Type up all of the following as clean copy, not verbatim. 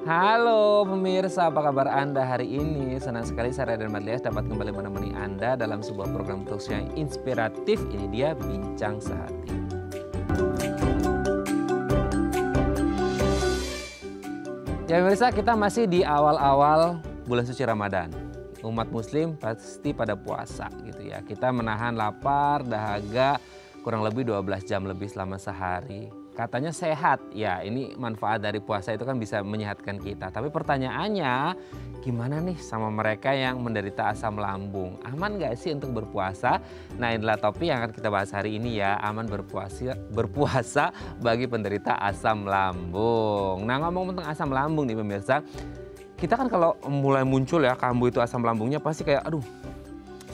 Halo pemirsa, apa kabar Anda hari ini? Senang sekali saya Raden Madlias dapat kembali menemani Anda dalam sebuah program talk show yang inspiratif. Ini dia Bincang Sehati. Ya pemirsa, kita masih di awal-awal bulan suci Ramadan. Umat muslim pasti pada puasa gitu ya. Kita menahan lapar, dahaga kurang lebih 12 jam lebih selama sehari. Katanya sehat, ya ini manfaat dari puasa itu kan bisa menyehatkan kita. Tapi pertanyaannya gimana nih sama mereka yang menderita asam lambung? Aman gak sih untuk berpuasa? Nah inilah topik yang akan kita bahas hari ini ya, aman berpuasa bagi penderita asam lambung. Nah ngomong tentang asam lambung nih pemirsa, kita kan kalau mulai muncul ya kambuh itu asam lambungnya pasti kayak aduh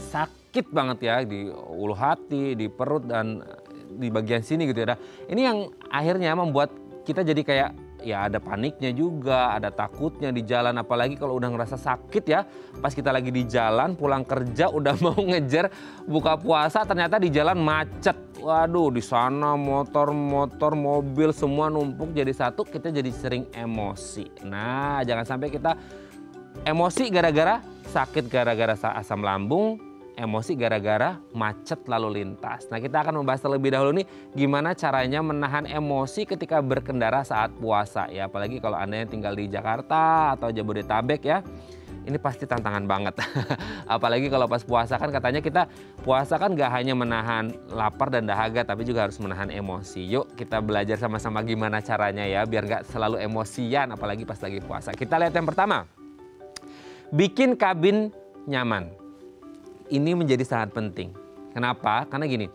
sakit banget ya di ulu hati, di perut dan di bagian sini gitu ya. Ini yang akhirnya membuat kita jadi kayak ya ada paniknya juga, ada takutnya di jalan. Apalagi kalau udah ngerasa sakit ya, pas kita lagi di jalan pulang kerja udah mau ngejar buka puasa ternyata di jalan macet. Waduh di sana motor, mobil semua numpuk jadi satu, kita jadi sering emosi. Nah jangan sampai kita emosi gara-gara sakit gara-gara asam lambung, emosi gara-gara macet lalu lintas. Nah kita akan membahas terlebih dahulu nih gimana caranya menahan emosi ketika berkendara saat puasa ya. Apalagi kalau Anda yang tinggal di Jakarta atau Jabodetabek ya. Ini pasti tantangan banget. Apalagi kalau pas puasa kan katanya kita puasa kan gak hanya menahan lapar dan dahaga tapi juga harus menahan emosi. Yuk kita belajar sama-sama gimana caranya ya biar gak selalu emosian apalagi pas lagi puasa. Kita lihat yang pertama. Bikin kabin nyaman. Ini menjadi sangat penting. Kenapa? Karena gini,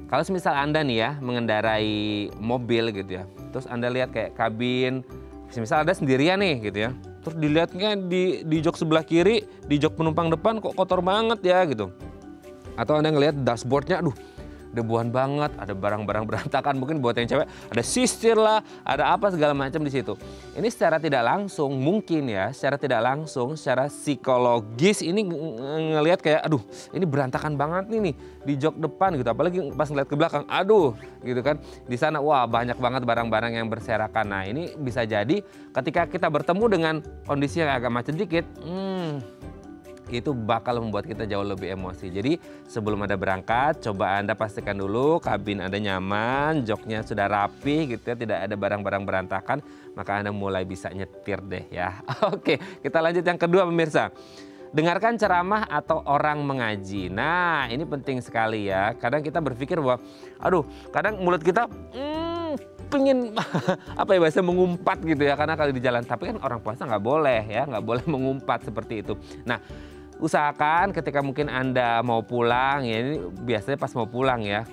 kalau misal Anda nih ya mengendarai mobil gitu ya, terus Anda lihat kayak kabin, misal Anda sendirian nih gitu ya, terus dilihatnya di jok sebelah kiri, di jok penumpang depan kok kotor banget ya gitu. Atau Anda ngelihat dashboardnya, aduh debuan banget, ada barang-barang berantakan, mungkin buat yang cewek ada sisir lah, ada apa segala macam di situ. Ini secara tidak langsung, mungkin ya, secara tidak langsung, secara psikologis ini ngelihat kayak, aduh, ini berantakan banget nih di jok depan gitu. Apalagi pas ngeliat ke belakang, aduh, gitu kan. Di sana, wah banyak banget barang-barang yang berserakan. Nah, ini bisa jadi ketika kita bertemu dengan kondisi yang agak macet dikit, itu bakal membuat kita jauh lebih emosi. Jadi sebelum Anda berangkat, coba Anda pastikan dulu kabin Anda nyaman, joknya sudah rapi gitu ya, tidak ada barang-barang berantakan, maka Anda mulai bisa nyetir deh ya. Oke, kita lanjut yang kedua pemirsa. Dengarkan ceramah atau orang mengaji. Nah ini penting sekali ya. Kadang kita berpikir bahwa, aduh kadang mulut kita pengen apa ya bahasa mengumpat gitu ya karena kalau di jalan. Tapi kan orang puasa nggak boleh ya, nggak boleh mengumpat seperti itu. Nah usahakan ketika mungkin Anda mau pulang ya, ini biasanya pas mau pulang ya,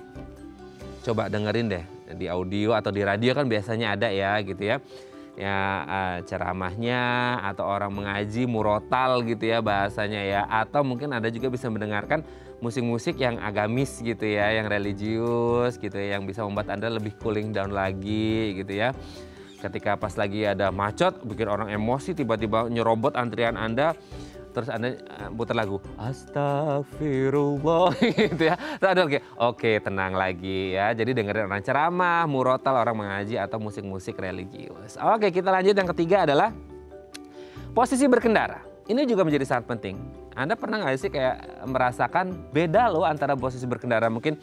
coba dengerin deh di audio atau di radio kan biasanya ada ya gitu ya. Ya ceramahnya atau orang mengaji murotal gitu ya bahasanya ya, atau mungkin Anda juga bisa mendengarkan musik-musik yang agamis gitu ya, yang religius gitu ya, yang bisa membuat Anda lebih cooling down lagi gitu ya. Ketika pas lagi ada macet bikin orang emosi, tiba-tiba nyerobot antrian Anda, terus Anda putar lagu Astagfirullah gitu ya. Terus Anda oke tenang lagi ya. Jadi dengerin orang ceramah, murotal, orang mengaji atau musik-musik religius. Oke kita lanjut yang ketiga adalah posisi berkendara. Ini juga menjadi sangat penting. Anda pernah nggak sih kayak merasakan beda loh antara posisi berkendara mungkin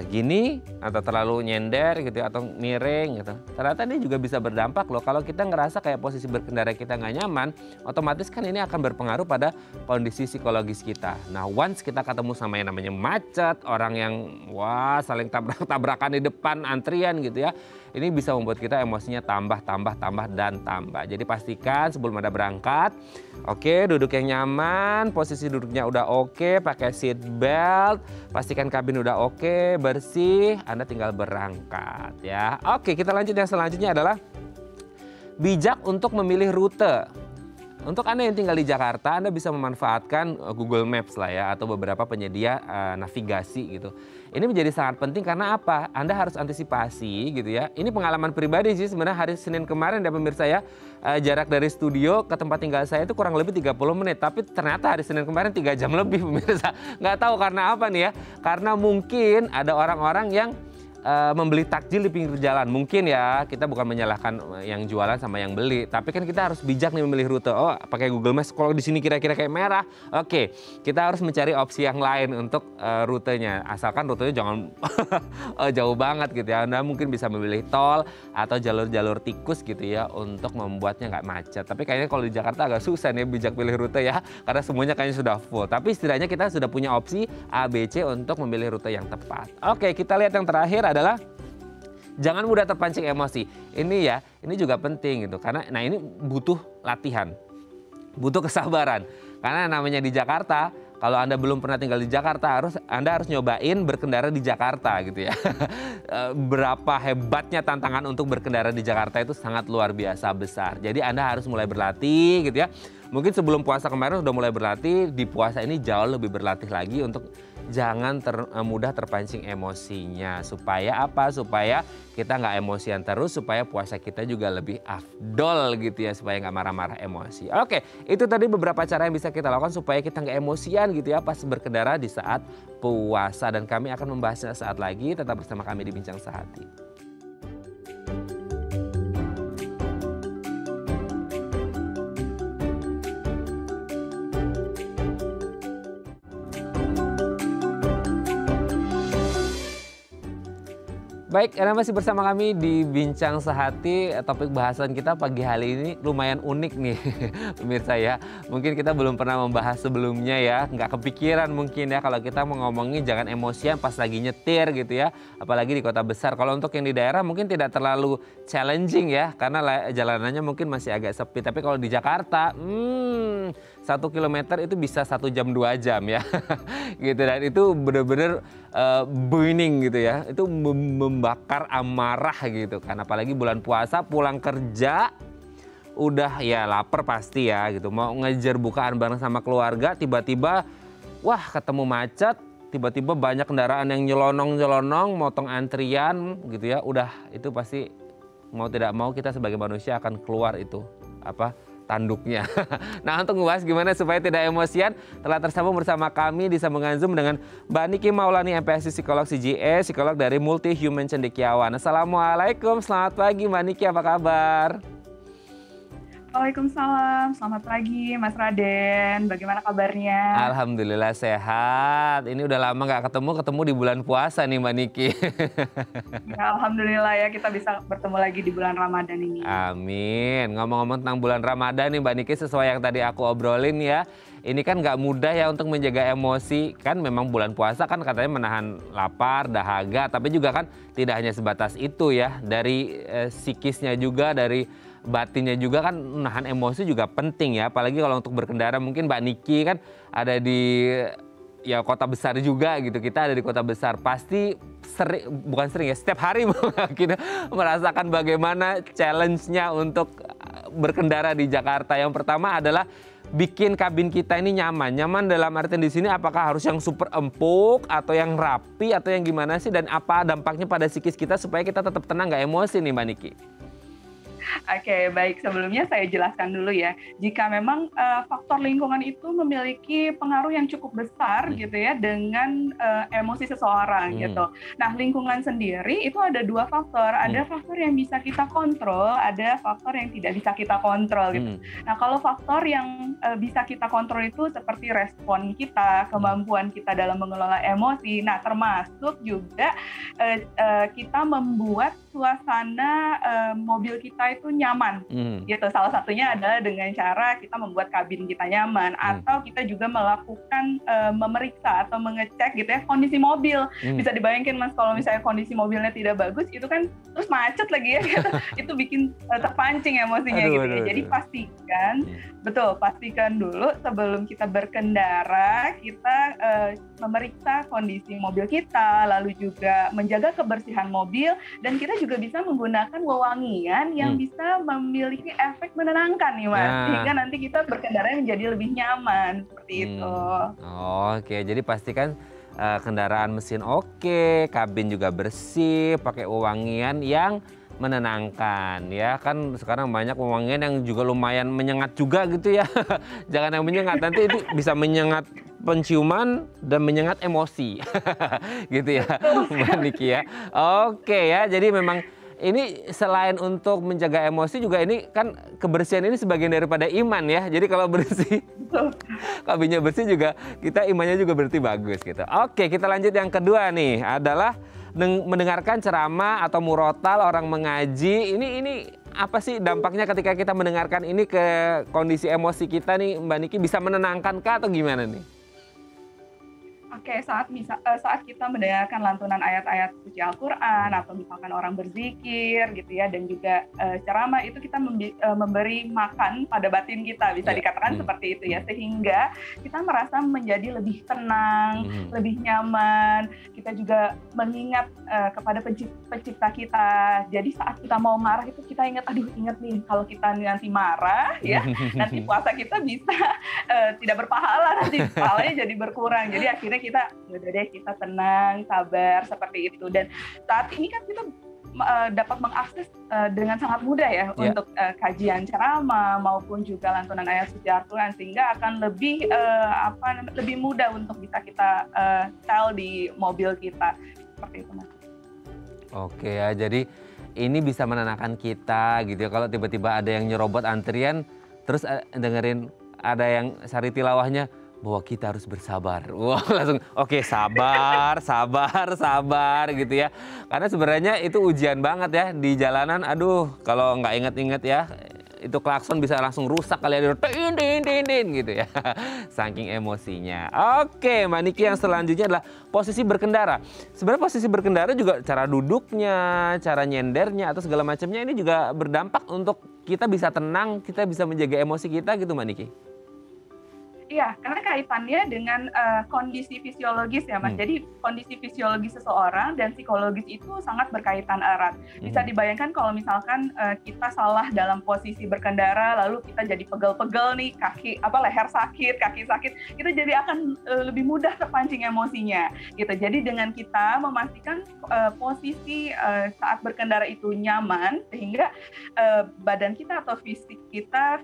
gini atau terlalu nyender gitu atau miring gitu. Ternyata ini juga bisa berdampak loh kalau kita ngerasa kayak posisi berkendara kita nggak nyaman, otomatis kan ini akan berpengaruh pada kondisi psikologis kita. Nah once kita ketemu sama yang namanya macet, orang yang wah saling tabrak-tabrakan di depan antrian gitu ya, ini bisa membuat kita emosinya tambah dan tambah. Jadi pastikan sebelum Anda berangkat, oke duduk yang nyaman, posisi duduknya udah oke, pakai seat belt, pastikan kabin udah oke, bersih, Anda tinggal berangkat ya. Oke kita lanjut yang selanjutnya adalah bijak untuk memilih rute. Untuk Anda yang tinggal di Jakarta, Anda bisa memanfaatkan Google Maps lah ya atau beberapa penyedia navigasi gitu. Ini menjadi sangat penting karena apa? Anda harus antisipasi gitu ya. Ini pengalaman pribadi sih sebenarnya hari Senin kemarin ya pemirsa ya. Jarak dari studio ke tempat tinggal saya itu kurang lebih 30 menit. Tapi ternyata hari Senin kemarin 3 jam lebih pemirsa. Nggak tahu karena apa nih ya. Karena mungkin ada orang-orang yang membeli takjil di pinggir jalan. Mungkin ya kita bukan menyalahkan yang jualan sama yang beli, tapi kan kita harus bijak nih memilih rute. Oh, pakai Google Maps, kalau di sini kira-kira kayak merah. Oke, kita harus mencari opsi yang lain untuk rutenya. Asalkan rutenya jangan jauh banget gitu ya. Anda mungkin bisa memilih tol atau jalur-jalur tikus gitu ya untuk membuatnya nggak macet. Tapi kayaknya kalau di Jakarta agak susah nih bijak pilih rute ya, karena semuanya kayaknya sudah full. Tapi setidaknya kita sudah punya opsi A, B, C untuk memilih rute yang tepat. Oke, kita lihat yang terakhir adalah jangan mudah terpancing emosi. Ini ya, ini juga penting gitu. Karena ini butuh latihan, butuh kesabaran. Karena namanya di Jakarta, kalau Anda belum pernah tinggal di Jakarta, Anda harus nyobain berkendara di Jakarta gitu ya. Berapa hebatnya tantangan untuk berkendara di Jakarta itu sangat luar biasa besar. Jadi Anda harus mulai berlatih gitu ya. Mungkin sebelum puasa kemarin sudah mulai berlatih, di puasa ini jauh lebih berlatih lagi untuk jangan mudah terpancing emosinya. Supaya apa? Supaya kita nggak emosian terus, supaya puasa kita juga lebih afdol gitu ya, supaya nggak marah-marah emosi. Oke, itu tadi beberapa cara yang bisa kita lakukan supaya kita nggak emosian gitu ya pas berkendara di saat puasa. Dan kami akan membahasnya saat lagi, tetap bersama kami di Bincang Sehati. Baik, Anda masih bersama kami di Bincang Sehati. Topik bahasan kita pagi hari ini lumayan unik nih, pemirsa ya. Mungkin kita belum pernah membahas sebelumnya ya, nggak kepikiran mungkin ya kalau kita mau ngomongin jangan emosian pas lagi nyetir gitu ya. Apalagi di kota besar. Kalau untuk yang di daerah mungkin tidak terlalu challenging ya, karena jalanannya mungkin masih agak sepi. Tapi kalau di Jakarta, 1 kilometer itu bisa 1 jam 2 jam ya, gitu. Dan itu bener-bener burning gitu ya, itu membakar amarah gitu kan. Apalagi bulan puasa, pulang kerja udah ya lapar pasti ya gitu, mau ngejar bukaan bareng sama keluarga, tiba-tiba wah ketemu macet, tiba-tiba banyak kendaraan yang nyelonong-nyelonong, motong antrian gitu ya. Udah itu pasti mau tidak mau kita sebagai manusia akan keluar itu tanduknya. Nah, untuk membahas gimana supaya tidak emosian, telah tersambung bersama kami di sambungan Zoom dengan Mbak Niki Maulani, MPSI Psikolog CGE, psikolog dari Multi Human Cendekiawan. Assalamualaikum, selamat pagi Mbak Niki, apa kabar? Waalaikumsalam, selamat pagi Mas Raden, bagaimana kabarnya? Alhamdulillah sehat. Ini udah lama nggak ketemu di bulan puasa nih Mbak Niki. Ya, Alhamdulillah ya kita bisa bertemu lagi di bulan Ramadan ini. Amin. Ngomong-ngomong tentang bulan Ramadan nih Mbak Niki, sesuai yang tadi aku obrolin ya. Ini kan nggak mudah ya untuk menjaga emosi. Kan memang bulan puasa kan katanya menahan lapar, dahaga. Tapi juga kan tidak hanya sebatas itu ya. Dari psikisnya juga, dari batinnya juga kan menahan emosi juga penting ya. Apalagi kalau untuk berkendara, mungkin Mbak Niki kan ada di ya kota besar juga gitu. Kita ada di kota besar. Pasti bukan sering ya, setiap hari kita merasakan bagaimana challenge-nya untuk berkendara di Jakarta. Yang pertama adalah bikin kabin kita ini nyaman. Nyaman dalam artian di sini apakah harus yang super empuk atau yang rapi atau yang gimana sih, dan apa dampaknya pada psikis kita supaya kita tetap tenang nggak emosi nih Mbak Niki? Oke, baik. Sebelumnya saya jelaskan dulu ya. Jika memang faktor lingkungan itu memiliki pengaruh yang cukup besar gitu ya dengan emosi seseorang gitu. Nah, lingkungan sendiri itu ada 2 faktor. Ada faktor yang bisa kita kontrol, ada faktor yang tidak bisa kita kontrol gitu. Nah, kalau faktor yang bisa kita kontrol itu seperti respon kita, kemampuan kita dalam mengelola emosi. Nah, termasuk juga kita membuat suasana mobil kita itu nyaman gitu. Salah satunya adalah dengan cara kita membuat kabin kita nyaman, atau kita juga melakukan memeriksa atau mengecek gitu ya kondisi mobil. Bisa dibayangkan Mas, kalau misalnya kondisi mobilnya tidak bagus itu kan terus macet lagi ya gitu. Itu bikin terpancing emosinya gitu ya. Jadi pastikan dulu sebelum kita berkendara, kita memeriksa kondisi mobil kita, lalu juga menjaga kebersihan mobil, dan kita juga bisa menggunakan wewangian yang bisa memiliki efek menenangkan nih Mas, sehingga nanti kita berkendara menjadi lebih nyaman seperti itu. Oke, jadi pastikan kendaraan mesin oke, kabin juga bersih, pakai wewangian yang menenangkan ya. Kan sekarang banyak wewangian yang juga lumayan menyengat juga gitu ya. Jangan yang menyengat, nanti itu bisa menyengat penciuman dan menyengat emosi. Gitu ya, Mbak Niki ya. Oke ya, jadi memang ini selain untuk menjaga emosi juga ini kan kebersihan ini sebagian daripada iman ya. Jadi kalau bersih, kabinnya bersih juga kita imannya juga berarti bagus gitu. Oke, kita lanjut yang kedua nih adalah mendengarkan ceramah atau murotal orang mengaji. Ini apa sih dampaknya ketika kita mendengarkan ini ke kondisi emosi kita nih Mbak Niki, bisa menenangkan kah atau gimana nih? Oke, saat kita mendengarkan lantunan ayat-ayat suci Al-Quran atau misalkan orang berzikir gitu ya, dan juga ceramah, itu kita memberi makan pada batin kita, bisa dikatakan seperti itu ya, sehingga kita merasa menjadi lebih tenang, lebih nyaman. Kita juga mengingat kepada pencipta kita. Jadi saat kita mau marah itu kita ingat nih kalau kita nanti marah ya, nanti puasa kita bisa tidak berpahala, nanti pahalanya jadi berkurang. Jadi akhirnya kita udah deh, kita tenang, sabar, seperti itu. Dan saat ini kan kita dapat mengakses dengan sangat mudah ya untuk kajian ceramah maupun juga lantunan ayat suci Al-Quran, sehingga akan lebih lebih mudah untuk bisa kita setel di mobil kita, seperti itu Mas. Oke ya, jadi ini bisa menenangkan kita gitu ya, kalau tiba-tiba ada yang nyerobot antrian terus dengerin ada yang sari tilawahnya bahwa kita harus bersabar. Wah, langsung oke, sabar gitu ya. Karena sebenarnya itu ujian banget ya di jalanan. Aduh, kalau nggak inget-inget ya, itu klakson bisa langsung rusak kali ya, tin gitu ya. Saking emosinya. Oke, Mbak Niki, yang selanjutnya adalah posisi berkendara. Sebenarnya posisi berkendara juga cara duduknya, cara nyendernya atau segala macamnya ini juga berdampak untuk kita bisa tenang, kita bisa menjaga emosi kita gitu Mbak Niki. Iya, karena kaitannya dengan kondisi fisiologis ya Mas. Jadi kondisi fisiologis seseorang dan psikologis itu sangat berkaitan erat. Bisa dibayangkan kalau misalkan kita salah dalam posisi berkendara, lalu kita jadi pegel-pegel nih, leher sakit, kaki sakit, kita jadi akan lebih mudah terpancing emosinya gitu. Jadi dengan kita memastikan posisi saat berkendara itu nyaman, sehingga badan kita atau fisik kita,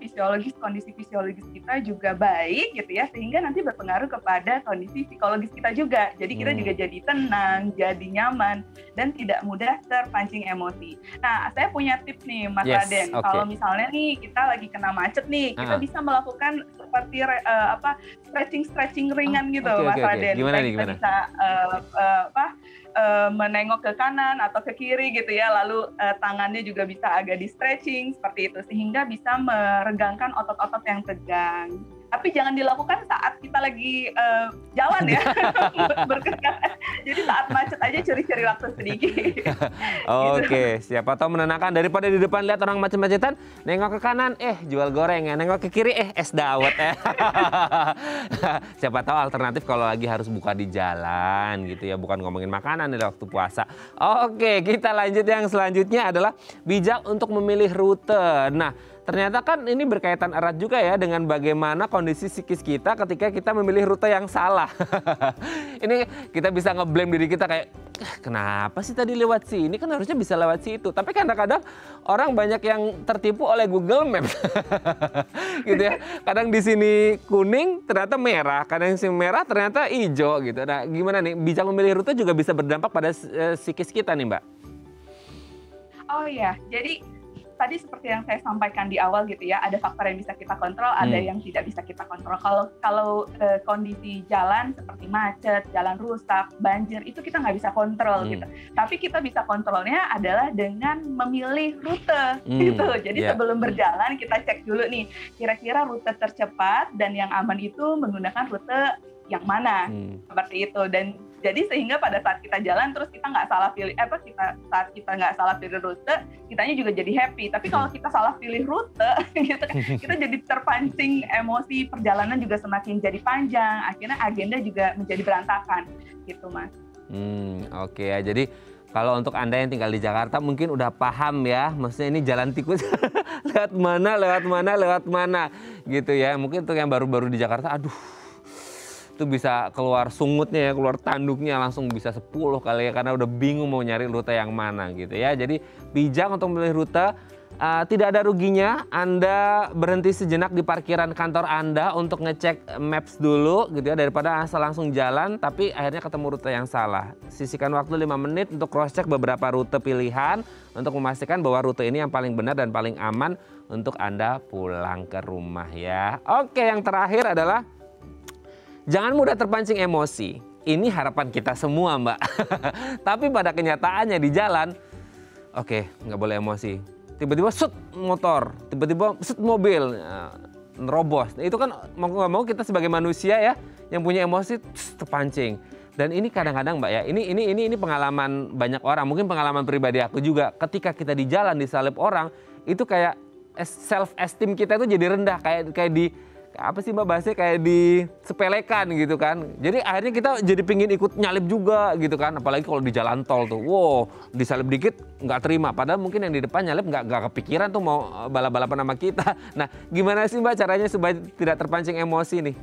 kondisi fisiologis kita juga baik gitu ya, sehingga nanti berpengaruh kepada kondisi psikologis kita juga. Jadi kita juga jadi tenang, jadi nyaman, dan tidak mudah terpancing emosi. Nah, saya punya tips nih Mas Raden. Kalau misalnya nih kita lagi kena macet nih, kita bisa melakukan seperti stretching ringan gitu Mas Raden. Gimana kita bisa menengok ke kanan atau ke kiri gitu ya, lalu tangannya juga bisa agak di stretching seperti itu, sehingga bisa meregangkan otot-otot yang tegang. Tapi jangan dilakukan saat kita lagi jalan ya, berkendara. Jadi saat macet aja curi-curi waktu sedikit. Oke, siapa tahu menenangkan, daripada di depan lihat orang macet-macetan, nengok ke kanan, jual gorengan, nengok ke kiri, es dawet ya. Siapa tahu alternatif kalau lagi harus buka di jalan gitu ya, bukan ngomongin makanan di waktu puasa. Oke, kita lanjut, yang selanjutnya adalah bijak untuk memilih rute. Nah, ternyata kan ini berkaitan erat juga ya dengan bagaimana kondisi psikis kita ketika kita memilih rute yang salah. Ini kita bisa ngeblame diri kita kayak, kenapa sih tadi lewat sini, kan harusnya bisa lewat situ. Tapi kadang-kadang orang banyak yang tertipu oleh Google Maps. Gitu ya. Kadang di sini kuning ternyata merah, kadang di sini merah ternyata hijau gitu. Nah, gimana nih, bijak memilih rute juga bisa berdampak pada psikis kita nih Mbak? Oh iya, jadi tadi seperti yang saya sampaikan di awal gitu ya, ada faktor yang bisa kita kontrol, ada yang tidak bisa kita kontrol. Kalau kondisi jalan seperti macet, jalan rusak, banjir, itu kita nggak bisa kontrol gitu. Tapi kita bisa kontrolnya adalah dengan memilih rute gitu. Jadi sebelum berjalan kita cek dulu nih, kira-kira rute tercepat dan yang aman itu menggunakan rute yang mana, seperti itu. Dan jadi sehingga pada saat kita jalan terus kita nggak salah pilih saat kita nggak salah pilih rute, kitanya juga jadi happy. Tapi kalau kita salah pilih rute gitu, kita jadi terpancing emosi, perjalanan juga semakin jadi panjang, akhirnya agenda juga menjadi berantakan gitu Mas. Oke ya, jadi kalau untuk Anda yang tinggal di Jakarta mungkin udah paham ya, maksudnya ini jalan tikus lewat mana gitu ya. Mungkin untuk yang baru-baru di Jakarta, aduh, itu bisa keluar sungutnya ya, keluar tanduknya langsung bisa 10 kali ya, karena udah bingung mau nyari rute yang mana gitu ya. Jadi bijak untuk memilih rute Tidak ada ruginya Anda berhenti sejenak di parkiran kantor Anda untuk ngecek maps dulu gitu ya, daripada asal langsung jalan tapi akhirnya ketemu rute yang salah. Sisihkan waktu 5 menit untuk cross check beberapa rute pilihan untuk memastikan bahwa rute ini yang paling benar dan paling aman untuk Anda pulang ke rumah ya. Oke, yang terakhir adalah jangan mudah terpancing emosi. Ini harapan kita semua, Mbak. Tapi pada kenyataannya di jalan, oke, nggak boleh emosi. Tiba-tiba set motor, tiba-tiba set mobil, nerobos. Itu kan mau nggak mau kita sebagai manusia ya yang punya emosi terpancing. Dan ini kadang-kadang Mbak ya, ini pengalaman banyak orang, mungkin pengalaman pribadi aku juga. Ketika kita di jalan disalip orang, itu kayak self esteem kita itu jadi rendah, kayak di apa sih Mbak bahasnya, kayak disepelekan gitu kan. Jadi akhirnya kita jadi pingin ikut nyalip juga gitu kan. Apalagi kalau di jalan tol tuh, wow, disalip dikit nggak terima. Padahal mungkin yang di depan nyalip nggak kepikiran tuh mau balap-balapan sama kita. Nah, gimana sih Mbak caranya supaya tidak terpancing emosi nih?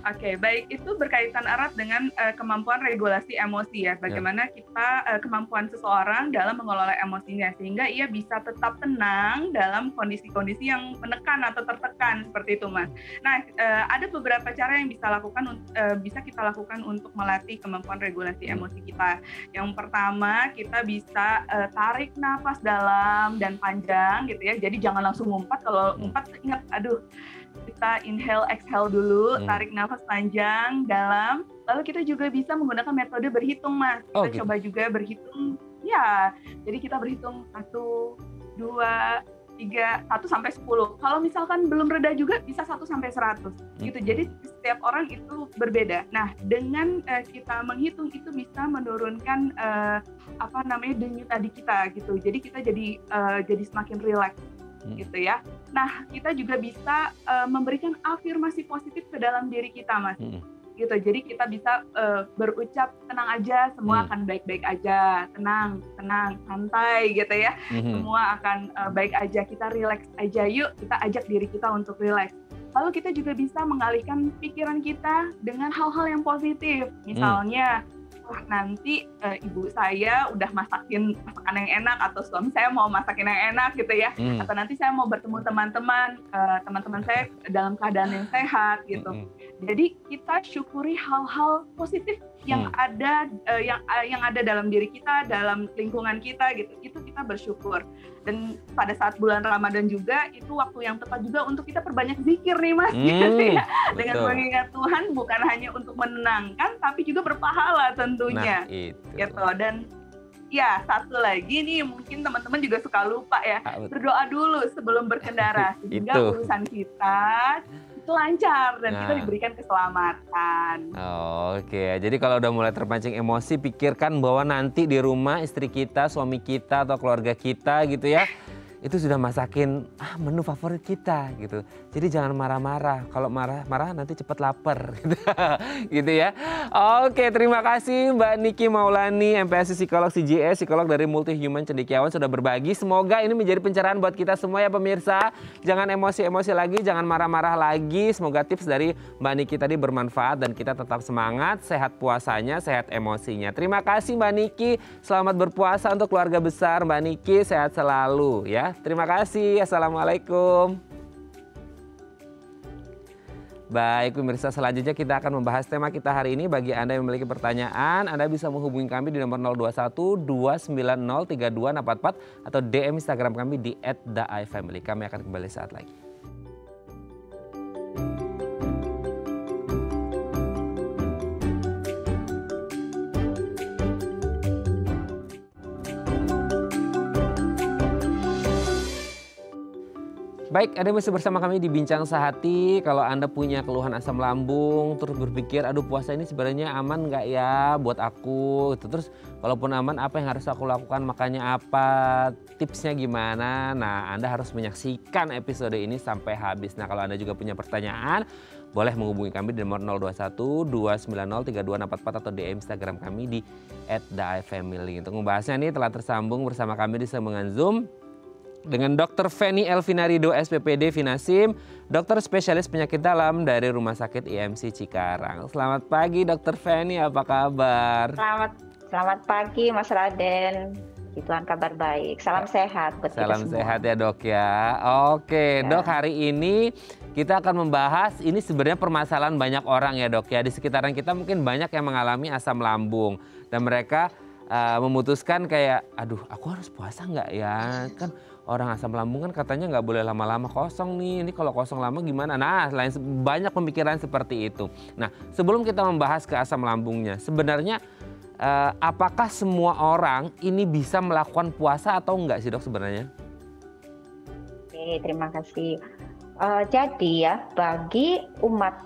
Oke, baik, itu berkaitan erat dengan kemampuan regulasi emosi ya. Bagaimana kita kemampuan seseorang dalam mengelola emosinya sehingga ia bisa tetap tenang dalam kondisi-kondisi yang menekan atau tertekan seperti itu, Mas. Nah, ada beberapa cara yang bisa kita lakukan untuk melatih kemampuan regulasi emosi kita. Yang pertama, kita bisa tarik nafas dalam dan panjang gitu ya. Jadi jangan langsung ngumpat. Kalau ngumpat ingat, aduh, kita inhale, exhale dulu, tarik nafas panjang, dalam. Lalu kita juga bisa menggunakan metode berhitung, Mas. Kita coba juga berhitung. Ya, jadi kita berhitung 1, 2, 3, 1 sampai 10. Kalau misalkan belum reda juga bisa 1 sampai 100. Gitu. Jadi setiap orang itu berbeda. Nah, dengan kita menghitung itu bisa menurunkan denyut nadi kita gitu. Jadi kita jadi semakin rileks. Gitu ya. Nah, kita juga bisa memberikan afirmasi positif ke dalam diri kita, Mas. Gitu. Jadi kita bisa berucap tenang aja, semua akan baik-baik aja, tenang, santai gitu ya. Semua akan baik aja, kita relax aja yuk, kita ajak diri kita untuk relax. Lalu kita juga bisa mengalihkan pikiran kita dengan hal-hal yang positif. Misalnya, nanti ibu saya udah masakin masakan yang enak, atau suami saya mau masakin yang enak gitu ya, atau nanti saya mau bertemu teman-teman saya dalam keadaan yang sehat gitu. Jadi kita syukuri hal-hal positif yang ada yang ada dalam diri kita, dalam lingkungan kita gitu. Itu kita bersyukur. Dan pada saat bulan Ramadan juga itu waktu yang tepat juga untuk kita perbanyak zikir nih, Mas, gitu ya. Dengan mengingat Tuhan bukan hanya untuk menenangkan tapi juga berpahala tentunya. Nah, gitu. Dan ya, satu lagi nih, mungkin teman-teman juga suka lupa ya, berdoa dulu sebelum berkendara sehingga urusan kita itu lancar dan kita diberikan keselamatan. Oke, jadi kalau udah mulai terpancing emosi, pikirkan bahwa nanti di rumah istri kita, suami kita, atau keluarga kita gitu ya, itu sudah masakin menu favorit kita gitu. Jadi jangan marah-marah. Kalau marah nanti cepet lapar gitu ya. Oke, terima kasih Mbak Niki Maulani, MPSI Psikolog CGS, psikolog dari Multi Human Cendekiawan sudah berbagi. Semoga ini menjadi pencerahan buat kita semua ya pemirsa. Jangan emosi-emosi lagi, jangan marah-marah lagi. Semoga tips dari Mbak Niki tadi bermanfaat dan kita tetap semangat, sehat puasanya, sehat emosinya. Terima kasih Mbak Niki. Selamat berpuasa untuk keluarga besar Mbak Niki, sehat selalu ya. Terima kasih. Assalamualaikum. Baik pemirsa, selanjutnya kita akan membahas tema kita hari ini. Bagi Anda yang memiliki pertanyaan, Anda bisa menghubungi kami di nomor 021 290 3244 atau DM Instagram kami di @daifamily. Kami akan kembali saat lagi. Baik, Anda masih bersama kami di Bincang Sehati. Kalau Anda punya keluhan asam lambung, terus berpikir, aduh puasa ini sebenarnya aman nggak ya buat aku? Terus kalaupun aman, apa yang harus aku lakukan? Makanya apa? Tipsnya gimana? Nah, Anda harus menyaksikan episode ini sampai habis. Nah, kalau Anda juga punya pertanyaan, boleh menghubungi kami di nomor 021 290 3244 atau DM Instagram kami di @daifamily. Untuk membahasnya ini telah tersambung bersama kami di sambungan Zoom dengan Dr. Feni Elvinarido SPPD Finasim, dokter spesialis penyakit dalam dari Rumah Sakit IMC Cikarang. Selamat pagi Dr. Feni, apa kabar? Selamat pagi Mas Raden. Puji Tuhan kabar baik. Salam sehat buat kita Salam semua. sehat ya dok ya. Oke Ya. dok, hari ini kita akan membahas ini sebenarnya permasalahan banyak orang ya dok ya. Di sekitaran kita mungkin banyak yang mengalami asam lambung. Dan mereka memutuskan kayak, aduh aku harus puasa nggak ya? Kan orang asam lambung kan katanya nggak boleh lama-lama kosong nih. Ini kalau kosong lama gimana? Nah banyak pemikiran seperti itu. Nah sebelum kita membahas ke asam lambungnya, sebenarnya apakah semua orang ini bisa melakukan puasa atau enggak sih dok sebenarnya? Oke, terima kasih. Jadi ya, bagi umat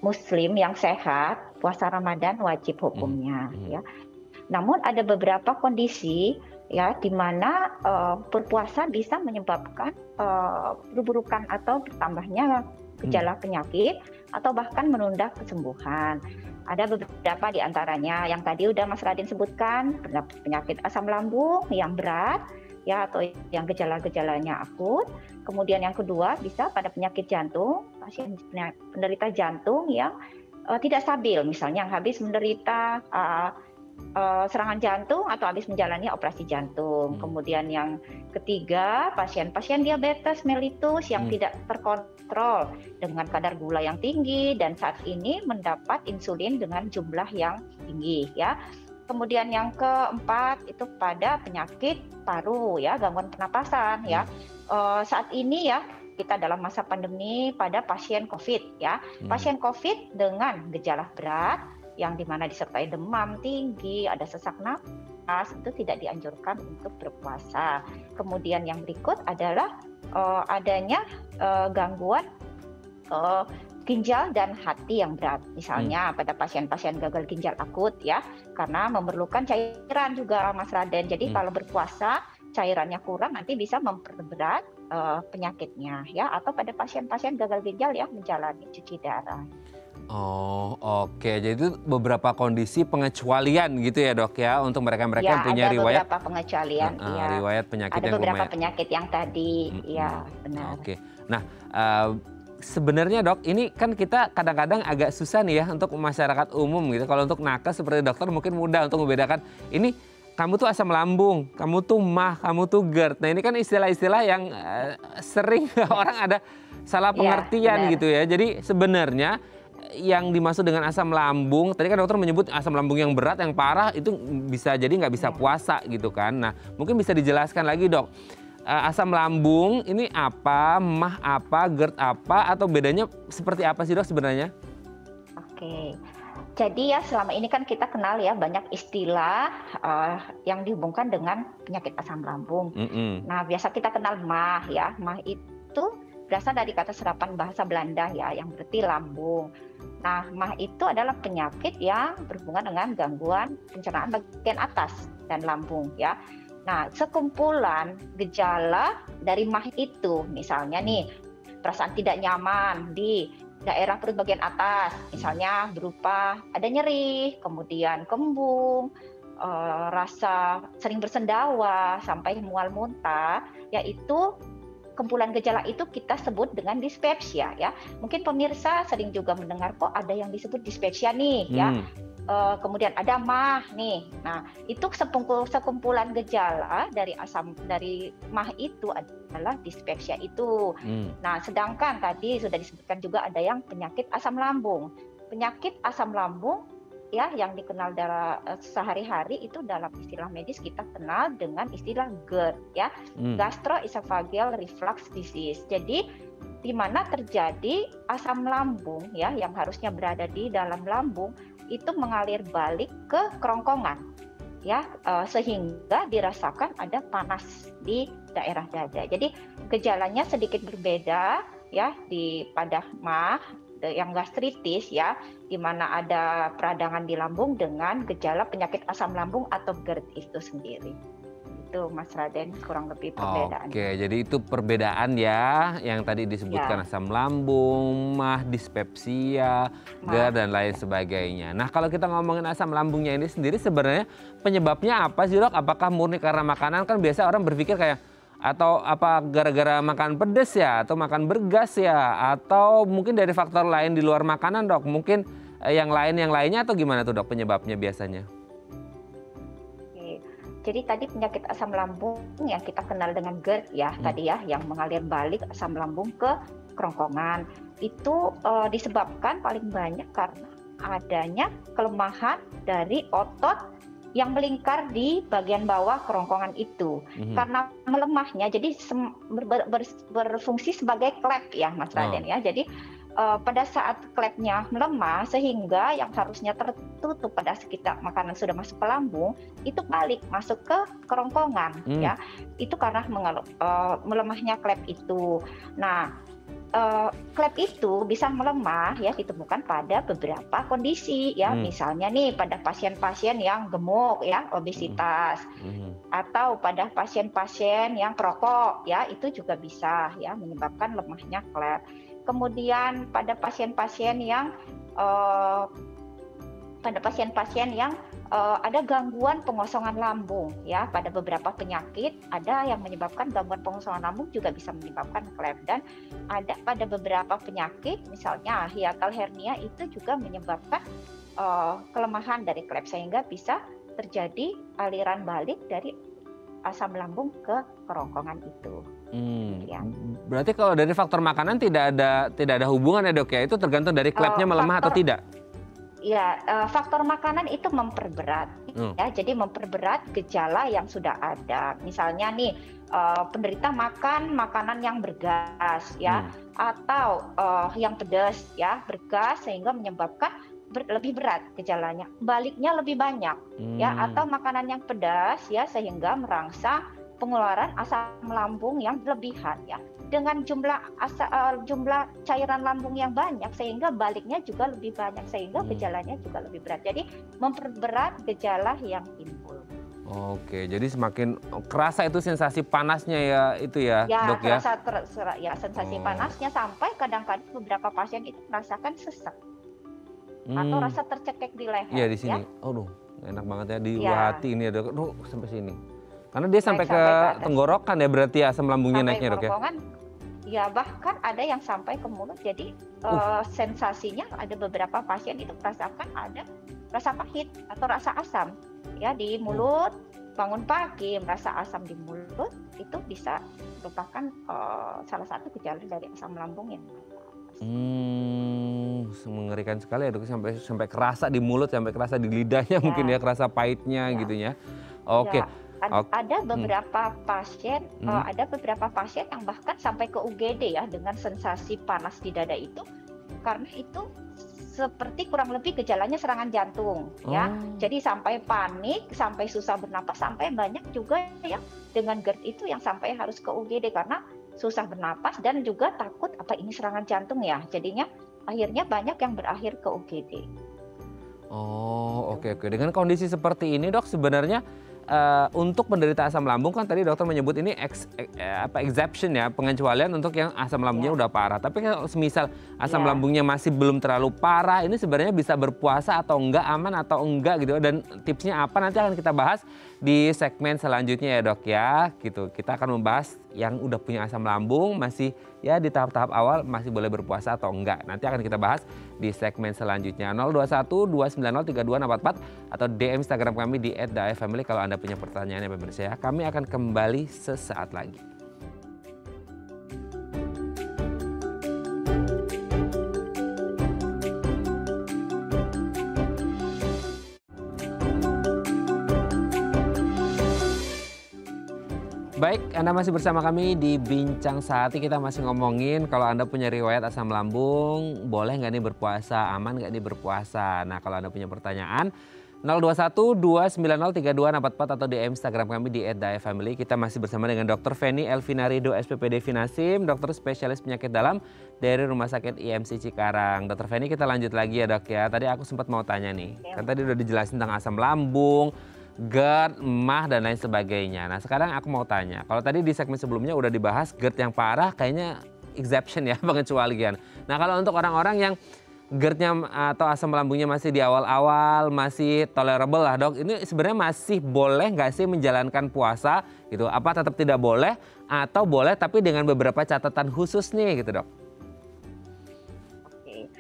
Muslim yang sehat, puasa Ramadan wajib hukumnya. Ya. Namun ada beberapa kondisi ya di mana berpuasa bisa menyebabkan perburukan atau bertambahnya gejala penyakit atau bahkan menunda kesembuhan. Ada beberapa di antaranya yang tadi udah Mas Raden sebutkan, penyakit asam lambung yang berat ya atau yang gejala-gejalanya akut. Kemudian yang kedua bisa pada penyakit jantung, pasien penderita jantung yang tidak stabil, misalnya yang habis menderita serangan jantung atau habis menjalani operasi jantung. Kemudian yang ketiga, pasien-pasien diabetes mellitus yang tidak terkontrol dengan kadar gula yang tinggi dan saat ini mendapat insulin dengan jumlah yang tinggi ya. Kemudian yang keempat itu pada penyakit paru ya, gangguan pernapasan ya. Saat ini ya kita dalam masa pandemi pada pasien COVID ya. Pasien COVID dengan gejala berat yang dimana disertai demam tinggi, ada sesak napas, itu tidak dianjurkan untuk berpuasa. Kemudian yang berikut adalah adanya gangguan ginjal dan hati yang berat. Misalnya pada pasien-pasien gagal ginjal akut ya, karena memerlukan cairan juga Mas Raden. Jadi kalau berpuasa cairannya kurang nanti bisa memperberat penyakitnya ya, atau pada pasien-pasien gagal ginjal yang menjalani cuci darah. Oh oke, jadi itu beberapa kondisi pengecualian gitu ya dok ya untuk mereka-mereka yang punya ada riwayat beberapa pengecualian, riwayat penyakit ada yang beberapa lumayan. penyakit yang tadi, ya benar. Oke, nah sebenarnya dok ini kan kita kadang-kadang agak susah nih ya untuk masyarakat umum gitu. Kalau untuk nakes seperti dokter mungkin mudah untuk membedakan ini kamu tuh asam lambung, kamu tuh MAH, kamu tuh GERD. Nah ini kan istilah-istilah yang sering orang ada salah pengertian gitu ya. Jadi sebenarnya yang dimaksud dengan asam lambung, tadi kan dokter menyebut asam lambung yang berat, yang parah itu bisa jadi nggak bisa puasa gitu kan. Nah mungkin bisa dijelaskan lagi dok, asam lambung ini apa, MAH apa, GERD apa, atau bedanya seperti apa sih dok sebenarnya? Oke, jadi ya selama ini kan kita kenal ya banyak istilah yang dihubungkan dengan penyakit asam lambung. Nah biasa kita kenal MAH ya, MAH itu berasal dari kata serapan bahasa Belanda ya, yang berarti lambung. Nah, MAH itu adalah penyakit yang berhubungan dengan gangguan pencernaan bagian atas dan lambung ya. Nah, sekumpulan gejala dari MAH itu, misalnya nih, perasaan tidak nyaman di daerah perut bagian atas, misalnya berupa ada nyeri, kemudian kembung, rasa sering bersendawa, sampai mual muntah, yaitu kumpulan gejala itu kita sebut dengan dispepsia ya. Mungkin pemirsa sering juga mendengar kok ada yang disebut dispepsia nih ya. Kemudian ada MAH nih. Nah, itu sekumpulan gejala dari MAH itu adalah dispepsia itu. Nah, sedangkan tadi sudah disebutkan juga ada yang penyakit asam lambung. Penyakit asam lambung ya yang dikenal sehari-hari itu dalam istilah medis kita kenal dengan istilah GERD ya, gastroesophageal reflux disease. Jadi di mana terjadi asam lambung ya yang harusnya berada di dalam lambung itu mengalir balik ke kerongkongan ya, sehingga dirasakan ada panas di daerah dada. Jadi gejalanya sedikit berbeda ya pada MAH yang gastritis ya, di mana ada peradangan di lambung dengan gejala penyakit asam lambung atau GERD itu sendiri. Itu Mas Raden kurang lebih perbedaan. Oke, jadi itu perbedaan ya yang tadi disebutkan asam lambung, MAH, dispepsia, GERD dan lain sebagainya. Nah kalau kita ngomongin asam lambungnya ini sendiri sebenarnya penyebabnya apa sih dok? Apakah murni karena makanan? Kan biasa orang berpikir kayak atau apa gara-gara makan pedas ya, atau makan bergas ya, atau mungkin dari faktor lain di luar makanan dok, mungkin yang lainnya atau gimana tuh dok penyebabnya biasanya? Jadi tadi penyakit asam lambung yang kita kenal dengan GERD ya, tadi ya, yang mengalir balik asam lambung ke kerongkongan, itu disebabkan paling banyak karena adanya kelemahan dari otot yang melingkar di bagian bawah kerongkongan itu. Karena melemahnya, jadi berfungsi sebagai klep ya Mas Raden ya. Jadi pada saat klepnya melemah, sehingga yang harusnya tertutup pada sekitar makanan sudah masuk ke lambung, itu balik masuk ke kerongkongan ya. Itu karena melemahnya klep itu. Nah, klep itu bisa melemah ya, ditemukan pada beberapa kondisi ya, misalnya nih pada pasien-pasien yang gemuk ya, obesitas, atau pada pasien-pasien yang perokok ya, itu juga bisa ya menyebabkan lemahnya klep. Kemudian pada pasien-pasien yang ada gangguan pengosongan lambung ya, pada beberapa penyakit ada yang menyebabkan gangguan pengosongan lambung juga bisa menyebabkan klep, dan ada pada beberapa penyakit misalnya hiatal hernia itu juga menyebabkan kelemahan dari klep, sehingga bisa terjadi aliran balik dari asam lambung ke kerongkongan itu. Ya. Berarti kalau dari faktor makanan tidak ada hubungan ya dok ya, itu tergantung dari klepnya melemah atau tidak? Ya, faktor makanan itu memperberat, ya. Jadi memperberat gejala yang sudah ada. Misalnya nih, penderita makan makanan yang bergas, ya, atau yang pedas, ya, bergas sehingga menyebabkan lebih berat gejalanya. Baliknya lebih banyak, ya, atau makanan yang pedas, ya, sehingga merangsang pengeluaran asam lambung yang berlebihan ya, dengan jumlah cairan lambung yang banyak sehingga baliknya juga lebih banyak, sehingga gejalanya juga lebih berat. Jadi memperberat gejala yang timbul. Oke, jadi semakin kerasa itu sensasi panasnya ya itu ya, dok ya? Ya, sensasi panasnya, sampai kadang-kadang beberapa pasien itu merasakan sesak atau rasa tercekik di leher. Iya, di sini. Ya. Aduh, enak banget ya di hati ini ya dok. Aduh, sampai sini. Karena dia sampai ke tenggorokan ya, berarti asam lambungnya naiknya dok ya? Ya, bahkan ada yang sampai ke mulut. Jadi sensasinya ada beberapa pasien itu merasakan ada rasa pahit atau rasa asam ya di mulut. Bangun pagi merasa asam di mulut, itu bisa merupakan salah satu gejala dari asam lambung yang mengerikan sekali ya dok, sampai kerasa di mulut, sampai kerasa di lidahnya ya. Mungkin ya, kerasa pahitnya ya. Gitu ya. Oke. Ya. Ada beberapa pasien, yang bahkan sampai ke UGD ya, dengan sensasi panas di dada itu, karena itu seperti kurang lebih gejalanya serangan jantung ya. Jadi sampai panik, sampai susah bernapas, sampai banyak juga yang dengan GERD itu yang sampai harus ke UGD karena susah bernapas dan juga takut apa ini serangan jantung ya. Jadinya akhirnya banyak yang berakhir ke UGD. Oke. Dengan kondisi seperti ini dok, sebenarnya untuk penderita asam lambung kan tadi dokter menyebut ini exception ya, pengecualian untuk yang asam lambungnya udah parah. Tapi kalau semisal asam lambungnya masih belum terlalu parah, ini sebenarnya bisa berpuasa atau enggak, aman atau enggak gitu. Dan tipsnya apa nanti akan kita bahas di segmen selanjutnya ya dok ya. Gitu. Kita akan membahas yang udah punya asam lambung masih ya di tahap-tahap awal masih boleh berpuasa atau enggak. Nanti akan kita bahas di segmen selanjutnya. 021 290 3244 atau DM Instagram kami di @daefamily kalau Anda punya pertanyaan ya pemirsa ya. Kami akan kembali sesaat lagi. Baik, Anda masih bersama kami di Bincang Sehati. Kita masih ngomongin kalau Anda punya riwayat asam lambung, boleh nggak nih berpuasa, aman nggak nih berpuasa. Nah, kalau Anda punya pertanyaan, 021 290 3244 atau DM Instagram kami di @daefamily. Kita masih bersama dengan Dr. Feni Elvina Rido, SPPD Vinasim, dokter spesialis penyakit dalam dari Rumah Sakit IMC Cikarang. Dr. Feni, kita lanjut lagi ya dok ya. Tadi aku sempat mau tanya nih, kan tadi udah dijelasin tentang asam lambung, GERD, emah, dan lain sebagainya. Nah sekarang aku mau tanya, kalau tadi di segmen sebelumnya udah dibahas GERD yang parah kayaknya exception ya, pengecualian. Nah kalau untuk orang-orang yang GERD-nya atau asam lambungnya masih di awal-awal, masih tolerable lah dok, ini sebenarnya masih boleh nggak sih menjalankan puasa gitu? Apa tetap tidak boleh atau boleh tapi dengan beberapa catatan khusus nih gitu dok? Oke.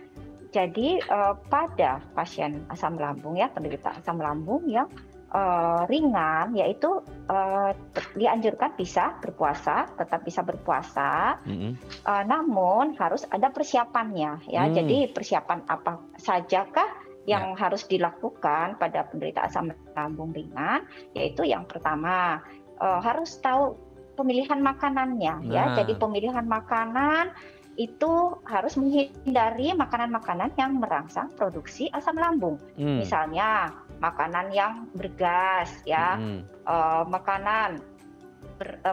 Jadi pada pasien asam lambung ya, penderita asam lambung yang ringan, yaitu dianjurkan bisa berpuasa, tetap bisa berpuasa, namun harus ada persiapannya ya. Jadi persiapan apa sajakah yang harus dilakukan pada penderita asam lambung ringan? Yaitu yang pertama harus tahu pemilihan makanannya ya. Jadi pemilihan makanan itu harus menghindari makanan-makanan yang merangsang produksi asam lambung. Misalnya makanan yang bergas ya, makanan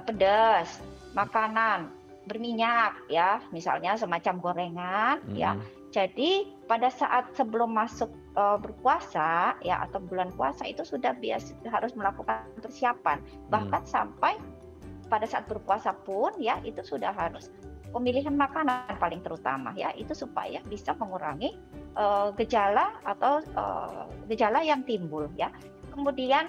pedas, makanan berminyak ya, misalnya semacam gorengan ya. Jadi pada saat sebelum masuk berpuasa ya atau bulan puasa itu sudah harus melakukan persiapan. Bahkan sampai pada saat berpuasa pun ya itu sudah harus pemilihan makanan paling terutama ya, itu supaya bisa mengurangi gejala atau gejala yang timbul ya. Kemudian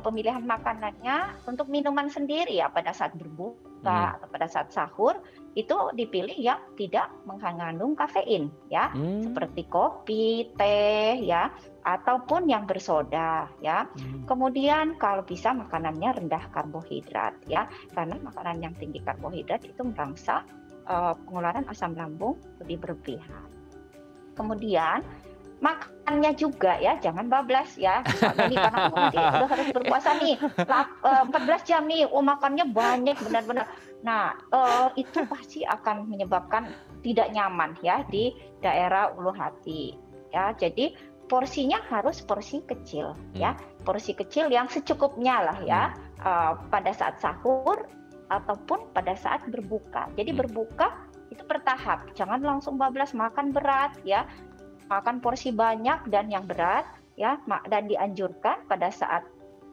pemilihan makanannya untuk minuman sendiri ya, pada saat berbuka atau pada saat sahur itu dipilih yang tidak mengandung kafein ya, seperti kopi, teh ya, ataupun yang bersoda ya. Kemudian kalau bisa makanannya rendah karbohidrat ya, karena makanan yang tinggi karbohidrat itu merangsang pengeluaran asam lambung lebih berlebihan. Kemudian makannya juga ya, jangan bablas ya. Misalnya nih karena nanti udah harus berpuasa nih, 14 jam nih, makannya banyak benar-benar. Nah, itu pasti akan menyebabkan tidak nyaman ya di daerah ulu hati. Ya, jadi porsinya harus porsi kecil ya, porsi kecil yang secukupnya lah ya, pada saat sahur ataupun pada saat berbuka. Jadi berbuka itu bertahap, jangan langsung bablas makan berat ya, makan porsi banyak dan yang berat ya, dan dianjurkan pada saat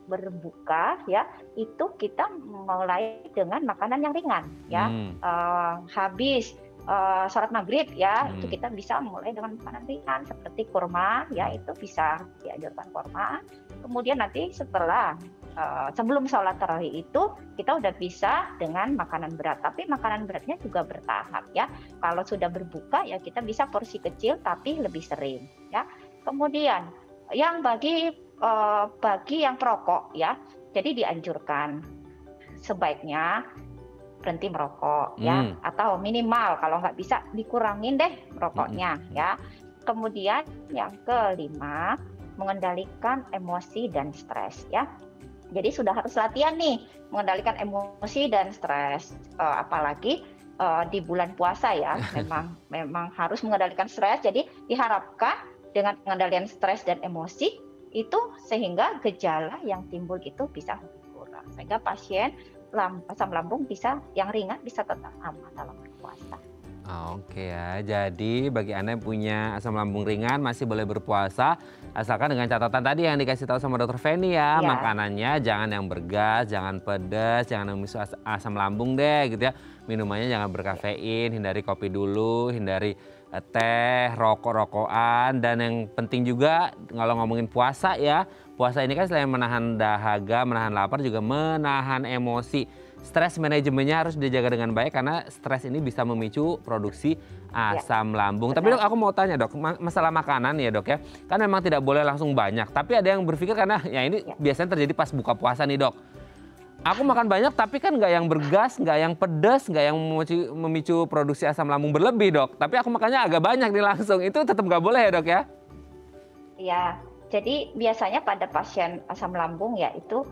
berbuka ya itu kita mulai dengan makanan yang ringan ya. Habis sholat maghrib ya itu kita bisa mulai dengan makanan ringan seperti kurma ya, itu bisa dianjurkan kurma. Kemudian nanti setelah sebelum sholat tarawih itu kita udah bisa dengan makanan berat, tapi makanan beratnya juga bertahap ya. Kalau sudah berbuka ya kita bisa porsi kecil tapi lebih sering ya. Kemudian yang bagi yang perokok ya, jadi dianjurkan sebaiknya berhenti merokok ya, atau minimal kalau nggak bisa dikurangin deh merokoknya ya. Kemudian yang kelima, mengendalikan emosi dan stres ya. Jadi sudah harus latihan nih mengendalikan emosi dan stres, apalagi di bulan puasa ya. memang harus mengendalikan stres. Jadi diharapkan dengan pengendalian stres dan emosi itu sehingga gejala yang timbul itu bisa berkurang, sehingga pasien asam lambung bisa yang ringan bisa tetap aman dalam berpuasa. Oke ya, jadi bagi Anda yang punya asam lambung ringan masih boleh berpuasa, asalkan dengan catatan tadi yang dikasih tahu sama Dokter Feni ya, makanannya jangan yang bergas, jangan pedas, jangan memicu asam lambung deh gitu ya. Minumannya jangan berkafein, hindari kopi dulu, hindari teh, rokok-rokokan, dan yang penting juga kalau ngomongin puasa ya, puasa ini kan selain menahan dahaga, menahan lapar juga menahan emosi. Stres manajemennya harus dijaga dengan baik karena stres ini bisa memicu produksi asam lambung. Tapi Dok, aku mau tanya Dok, masalah makanan ya Dok ya, kan memang tidak boleh langsung banyak, tapi ada yang berpikir karena ya ini biasanya terjadi pas buka puasa nih Dok. Aku makan banyak tapi kan nggak yang bergas, nggak yang pedas, nggak yang memicu produksi asam lambung berlebih Dok. Tapi aku makannya agak banyak nih langsung, itu tetap nggak boleh ya Dok ya? Iya, jadi biasanya pada pasien asam lambung ya itu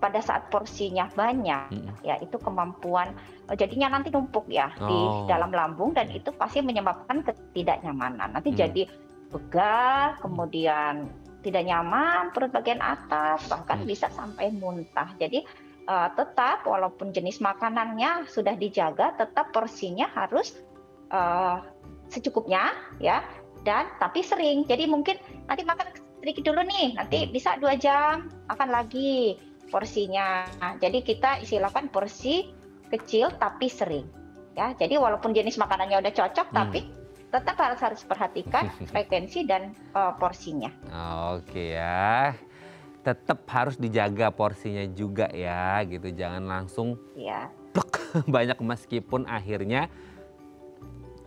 pada saat porsinya banyak ya itu kemampuan jadinya nanti numpuk ya di dalam lambung, dan itu pasti menyebabkan ketidaknyamanan. Nanti jadi pegal, kemudian tidak nyaman perut bagian atas, bahkan bisa sampai muntah. Jadi tetap walaupun jenis makanannya sudah dijaga, tetap porsinya harus secukupnya ya, dan tapi sering. Jadi mungkin nanti makan sedikit dulu nih, nanti bisa 2 jam makan lagi porsinya. Jadi kita istilahkan porsi kecil tapi sering ya. Jadi walaupun jenis makanannya udah cocok tapi tetap harus perhatikan frekuensi dan porsinya. Oke ya, tetap harus dijaga porsinya juga ya gitu, jangan langsung plek banyak meskipun akhirnya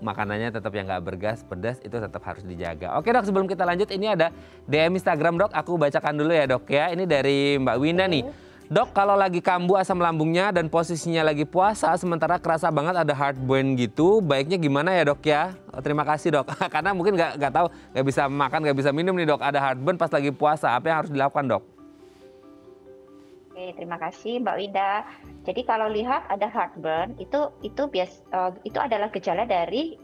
makanannya tetap yang nggak bergas, pedas itu tetap harus dijaga. Oke dok, sebelum kita lanjut ini ada DM Instagram dok, aku bacakan dulu ya dok ya. Ini dari Mbak Winda nih. Dok, kalau lagi kambuh asam lambungnya dan posisinya lagi puasa, sementara kerasa banget ada heartburn gitu, baiknya gimana ya dok ya? Oh, terima kasih dok, karena mungkin nggak tahu, nggak bisa makan, nggak bisa minum nih dok, ada heartburn pas lagi puasa, apa yang harus dilakukan dok? Oke, terima kasih Mbak Winda. Jadi kalau lihat ada heartburn, itu adalah gejala dari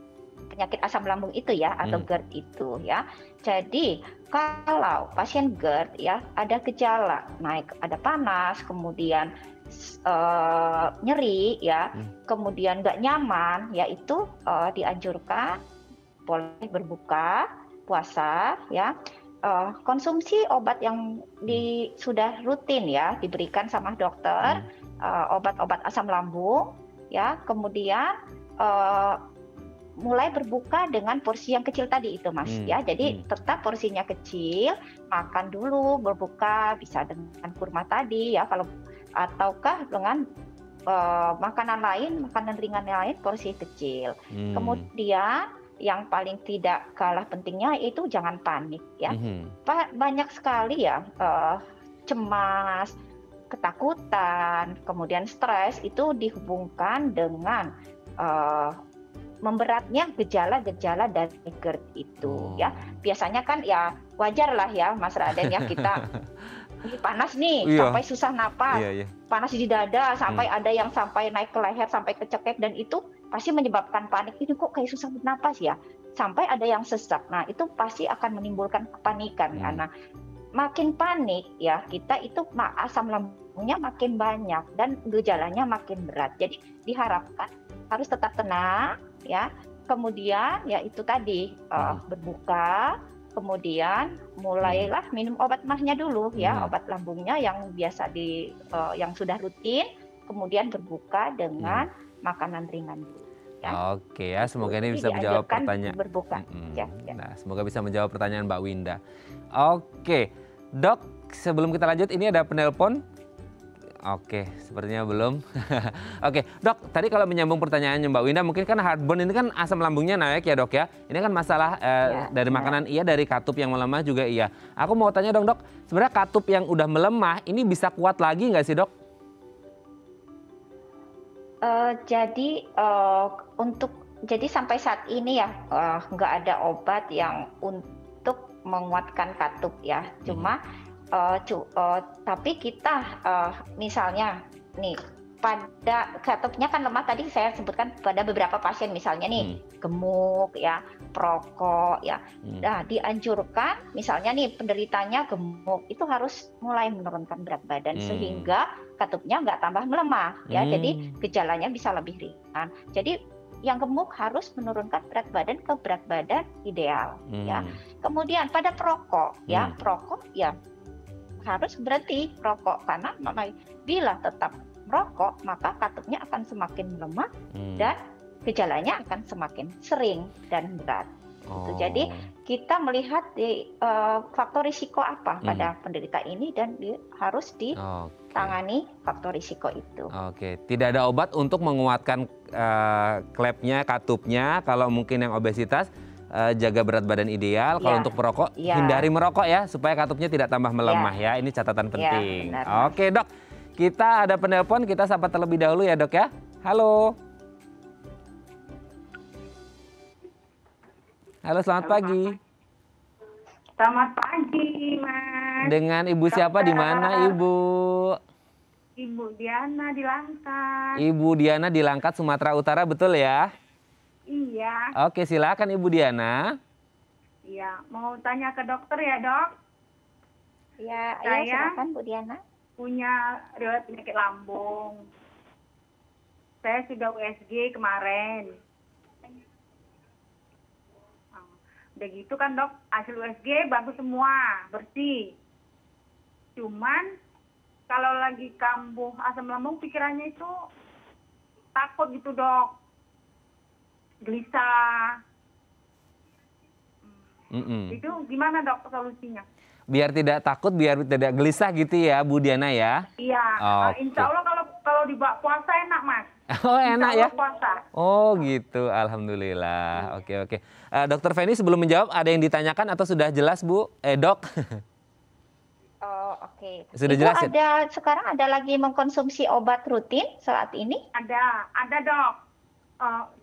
penyakit asam lambung itu ya, atau GERD itu ya. Jadi kalau pasien GERD ya ada gejala naik, ada panas, kemudian nyeri ya, kemudian nggak nyaman, ya itu dianjurkan boleh berbuka puasa ya. Konsumsi obat yang sudah rutin ya diberikan sama dokter, obat-obat asam lambung ya, kemudian mulai berbuka dengan porsi yang kecil tadi itu Mas ya. Jadi tetap porsinya kecil, makan dulu, berbuka bisa dengan kurma tadi ya, kalau ataukah dengan makanan lain, makanan ringan lain porsi kecil. Kemudian yang paling tidak kalah pentingnya itu jangan panik ya. Banyak sekali ya cemas, ketakutan, kemudian stres itu dihubungkan dengan memberatnya gejala-gejala dari GERD itu ya. Biasanya kan ya wajar lah ya Mas Raden ya, kita ini panas nih sampai susah napas, panas di dada sampai ada yang sampai naik ke leher sampai ke cekek, dan itu pasti menyebabkan panik. Ini kok kayak susah bernapas ya, sampai ada yang sesak. Nah itu pasti akan menimbulkan kepanikan karena makin panik ya kita itu asam lambungnya makin banyak dan gejalanya makin berat. Jadi diharapkan harus tetap tenang ya, kemudian ya itu tadi berbuka, kemudian mulailah minum obat mahnya dulu ya, obat lambungnya yang biasa yang sudah rutin, kemudian berbuka dengan makanan ringan dulu. Ya. Oke ya, semoga ini bisa menjawab pertanyaan. Berbuka. Ya. Nah, semoga bisa menjawab pertanyaan Mbak Winda. Oke, dok, sebelum kita lanjut ini ada penelpon. Oke, sepertinya belum. Oke, dok, tadi kalau menyambung pertanyaannya Mbak Winda, mungkin kan heartburn ini kan asam lambungnya naik ya dok ya. Ini kan masalah dari makanan iya, dari katup yang melemah juga iya. Aku mau tanya dong dok, sebenarnya katup yang udah melemah ini bisa kuat lagi nggak sih dok? Jadi sampai saat ini ya nggak ada obat yang untuk menguatkan katup ya. Cuma tapi kita misalnya nih pada katupnya kan lemah, tadi saya sebutkan pada beberapa pasien misalnya nih gemuk ya, perokok ya. Nah dianjurkan misalnya nih penderitanya gemuk itu harus mulai menurunkan berat badan sehingga katupnya nggak tambah melemah ya. Jadi gejalanya bisa lebih ringan. Jadi yang gemuk harus menurunkan berat badan ke berat badan ideal ya. Kemudian pada perokok ya, perokok ya harus berhenti rokok karena bila tetap merokok maka katupnya akan semakin melemah dan gejalanya akan semakin sering dan berat. Jadi kita melihat faktor risiko apa pada penderita ini dan harus ditangani faktor risiko itu. Oke, tidak ada obat untuk menguatkan klepnya, katupnya. Kalau mungkin yang obesitas jaga berat badan ideal. Kalau untuk perokok hindari merokok ya supaya katupnya tidak tambah melemah ya. Ini catatan penting. Oke dok, kita ada penelpon, kita sapa terlebih dahulu ya dok ya. Halo. Halo, selamat pagi. Selamat pagi, Mas. Dengan ibu siapa, di mana ibu? Ibu Diana di Langkat. Ibu Diana di Langkat, Sumatera Utara, betul ya? Iya. Oke, silakan Ibu Diana. Iya, mau tanya ke dokter ya, Dok? Iya, silakan Bu Diana. Punya riwayat penyakit lambung. Saya sudah USG kemarin. Udah gitu kan dok, hasil USG bagus semua, bersih. Cuman kalau lagi kambuh asam lambung pikirannya itu takut gitu dok. Gelisah. Itu gimana dok solusinya? Biar tidak takut, biar tidak gelisah gitu ya Bu Diana ya? Iya, insya Allah kalau kalau di puasa enak, Mas. Oh, enak ya? Puasa. Oh gitu, alhamdulillah. Oke. Dokter Feni sebelum menjawab ada yang ditanyakan atau sudah jelas Bu? Dok? Oh, oke. Sudah Ibu jelas ya? sekarang ada lagi mengkonsumsi obat rutin saat ini? Ada Dok.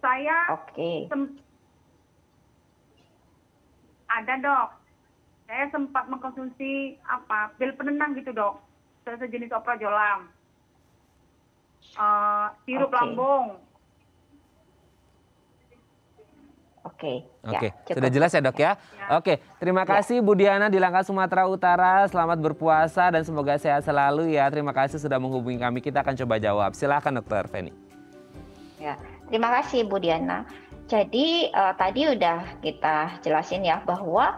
Saya Oke. Ada Dok. Saya sempat mengkonsumsi pil penenang gitu Dok. Sejenis oprazolam. Sirup lambung. Oke, sudah jelas ya Dok ya? Oke, terima kasih Bu Diana di Langkat Sumatera Utara. Selamat berpuasa dan semoga sehat selalu ya. Terima kasih sudah menghubungi kami. Kita akan coba jawab. Silakan Dokter Feni. Ya, terima kasih Bu Diana. Jadi tadi udah kita jelasin ya bahwa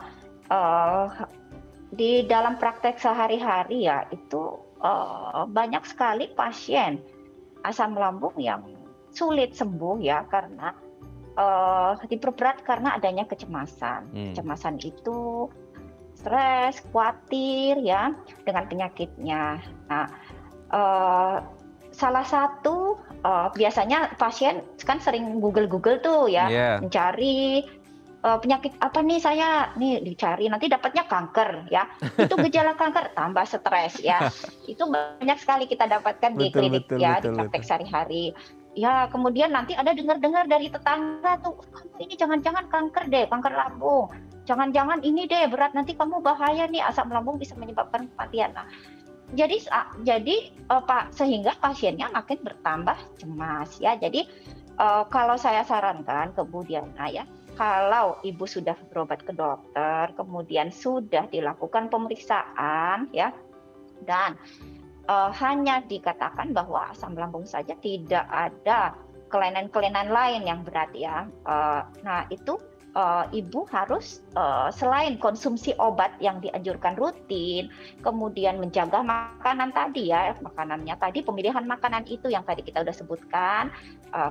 di dalam praktek sehari-hari ya itu banyak sekali pasien asam lambung yang sulit sembuh ya karena diperberat karena adanya kecemasan. Kecemasan itu stres, khawatir ya dengan penyakitnya. Nah, salah satu biasanya pasien kan sering Google tuh ya, mencari penyakit apa nih saya nih dicari nanti dapatnya kanker ya. Itu gejala kanker tambah stres ya. Itu banyak sekali kita dapatkan di klinik di praktek sehari-hari. Ya, kemudian nanti ada dengar-dengar dari tetangga tuh, kamu ini jangan-jangan kanker deh, kanker lambung. Jangan-jangan ini deh berat, nanti kamu bahaya nih, asam lambung bisa menyebabkan kematian. Nah, jadi sehingga pasiennya makin bertambah cemas ya. Jadi kalau saya sarankan ke Bu Diana ya, kalau ibu sudah berobat ke dokter, kemudian sudah dilakukan pemeriksaan ya, dan hanya dikatakan bahwa asam lambung saja, tidak ada kelainan-kelainan lain yang berat ya. Nah itu ibu harus selain konsumsi obat yang dianjurkan rutin, kemudian menjaga makanan tadi ya, makanannya tadi, pemilihan makanan itu yang tadi kita udah sebutkan,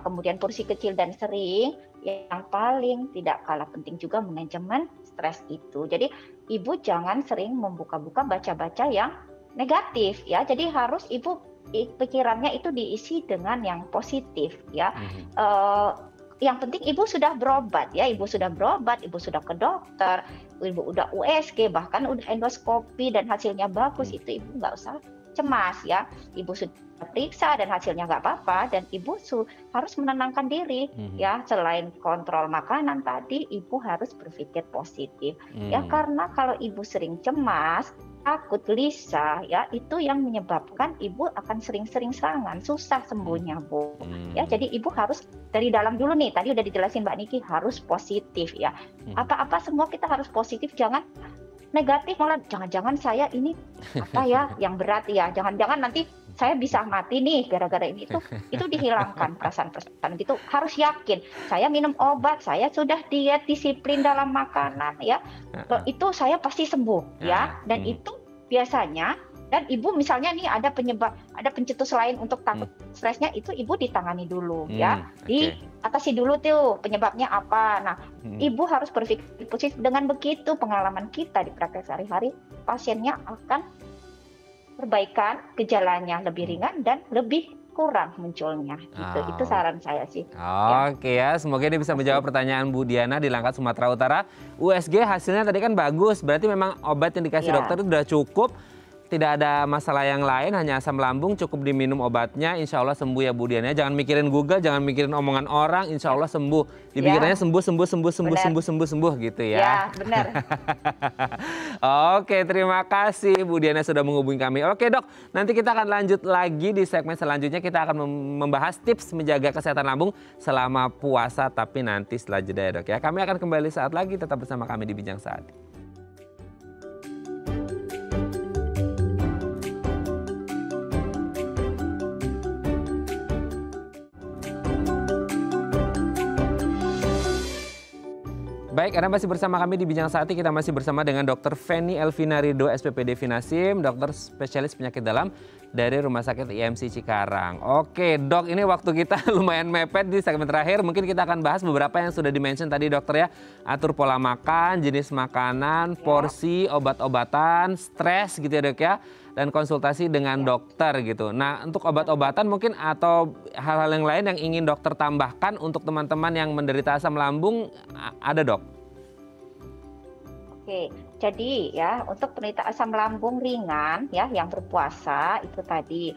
kemudian porsi kecil dan sering, yang paling tidak kalah penting juga manajemen stres itu. Jadi ibu jangan sering membuka-buka baca-baca yang negatif ya, jadi harus ibu pikirannya itu diisi dengan yang positif ya. Yang penting ibu sudah berobat ya, ibu sudah ke dokter, ibu udah USG, bahkan udah endoskopi dan hasilnya bagus, itu ibu nggak usah cemas ya. Ibu sudah periksa dan hasilnya nggak apa-apa, dan ibu harus menenangkan diri ya. Selain kontrol makanan tadi, ibu harus berpikir positif ya, karena kalau ibu sering cemas, takut, gelisah ya, itu yang menyebabkan ibu akan sering-sering serangan, susah sembuhnya Bu ya. Jadi ibu harus dari dalam dulu nih, tadi udah dijelasin Mbak Niki, harus positif ya. Apa-apa semua kita harus positif, jangan negatif, malah jangan-jangan saya ini apa ya yang berat ya, jangan-jangan nanti saya bisa mati nih gara-gara ini. Itu dihilangkan perasaan-perasaan gitu. Harus yakin saya minum obat, saya sudah diet, disiplin dalam makanan ya, itu saya pasti sembuh ya. Dan itu biasanya, dan ibu misalnya nih ada pencetus lain untuk takut stresnya, itu ibu ditangani dulu ya, diatasi dulu tuh penyebabnya apa. Nah ibu harus berpikir positif. Dengan begitu pengalaman kita di praktek sehari-hari, pasiennya akan perbaikan, gejalanya lebih ringan dan lebih kurang munculnya. Itu saran saya sih. Oke ya, semoga ini bisa menjawab pertanyaan Bu Diana di Langkat Sumatera Utara. USG hasilnya tadi kan bagus, berarti memang obat yang dikasih dokter itu sudah cukup. Tidak ada masalah yang lain, hanya asam lambung, cukup diminum obatnya, insya Allah sembuh ya Bu Diana. Jangan mikirin Google, jangan mikirin omongan orang, insya Allah sembuh. Dipikirannya sembuh gitu ya. Ya, benar. Oke, terima kasih Bu Diana sudah menghubungi kami. Oke Dok, nanti kita akan lanjut lagi di segmen selanjutnya. Kita akan membahas tips menjaga kesehatan lambung selama puasa, tapi nanti setelah jeda ya Dok ya. Kami akan kembali saat lagi, tetap bersama kami di Bincang Saat. Baik, Anda masih bersama kami di Bincang Saat. Kita masih bersama dengan Dr. Feni Elvina Ridho, SPPD Vinasim, dokter spesialis penyakit dalam dari Rumah Sakit IMC Cikarang. Oke, Dok, ini waktu kita lumayan mepet di segmen terakhir. Mungkin kita akan bahas beberapa yang sudah di-mention tadi, Dokter ya. Atur pola makan, jenis makanan, porsi, obat-obatan, stres gitu ya, Dok ya. dan konsultasi dengan dokter gitu. Nah, untuk obat-obatan mungkin atau hal-hal yang lain yang ingin dokter tambahkan untuk teman-teman yang menderita asam lambung, ada dok? Oke, jadi ya untuk penderita asam lambung ringan ya yang berpuasa itu tadi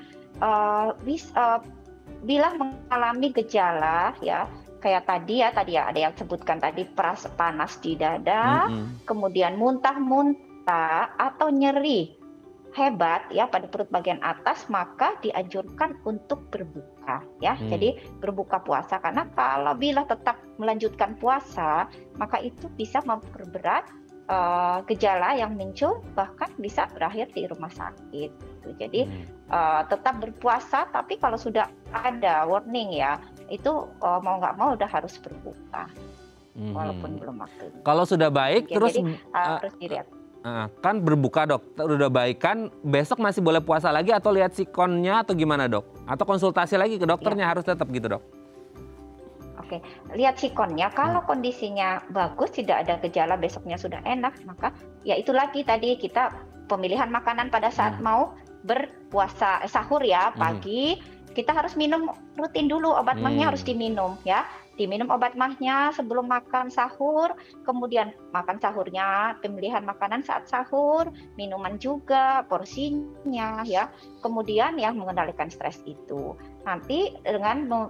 bila mengalami gejala ya kayak tadi ya ada yang sebutkan tadi panas di dada, kemudian muntah-muntah atau nyeri hebat ya pada perut bagian atas, maka dianjurkan untuk berbuka ya. Jadi berbuka puasa, karena kalau bila tetap melanjutkan puasa maka itu bisa memperberat gejala yang muncul, bahkan bisa berakhir di rumah sakit. Jadi tetap berpuasa, tapi kalau sudah ada warning ya itu mau nggak mau udah harus berbuka walaupun belum waktu. Kalau sudah baik terus jadi, harus dilihat. Kan berbuka dok, udah baik kan besok masih boleh puasa lagi atau lihat sikonnya atau gimana dok? Atau konsultasi lagi ke dokternya harus tetap gitu dok? Oke, lihat sikonnya. Kalau kondisinya bagus, tidak ada gejala, besoknya sudah enak, maka ya itu lagi tadi kita pemilihan makanan pada saat mau berpuasa sahur ya pagi, kita harus minum rutin dulu, obat mahnya harus diminum ya. Diminum obat mahnya sebelum makan sahur, kemudian makan sahurnya, pemilihan makanan saat sahur, minuman juga, porsinya ya. Kemudian ya mengendalikan stres itu. Nanti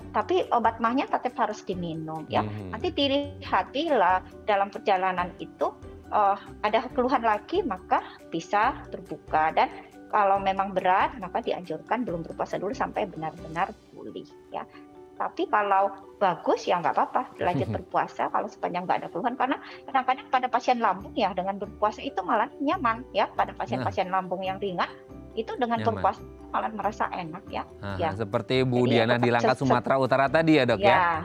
tapi obat mahnya tetap harus diminum ya. Nanti dilihat bila dalam perjalanan itu ada keluhan lagi, maka bisa berbuka, dan kalau memang berat maka dianjurkan belum berpuasa dulu sampai benar-benar pulih ya. Tapi kalau bagus ya nggak apa-apa lanjut berpuasa kalau sepanjang nggak ada keluhan, karena kadang-kadang pada pasien lambung ya dengan berpuasa itu malah nyaman ya. Pada pasien-pasien lambung yang ringan itu dengan berpuasa malah merasa enak ya. Seperti Bu Diana di Langkat Sumatera Utara tadi ya dok ya.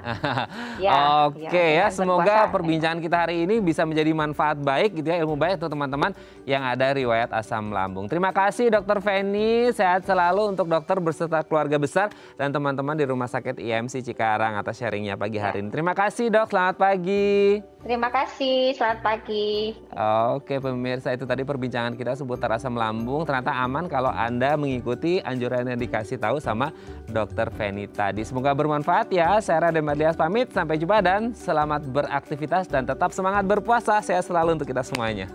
Oke ya, semoga perbincangan kita hari ini bisa menjadi manfaat baik gitu ya, ilmu baik untuk teman-teman yang ada riwayat asam lambung. Terima kasih Dokter Feni, sehat selalu untuk dokter beserta keluarga besar dan teman-teman di Rumah Sakit IMC Cikarang atas sharingnya pagi hari ini. Terima kasih dok, selamat pagi. Terima kasih, selamat pagi. Oke pemirsa, itu tadi perbincangan kita seputar asam lambung. Ternyata aman kalau Anda mengikuti anjuran yang dikasih tahu sama Dokter Feni tadi. Semoga bermanfaat ya. Saya Raden Mardias pamit, sampai jumpa dan selamat beraktivitas dan tetap semangat berpuasa. Sehat selalu untuk kita semuanya.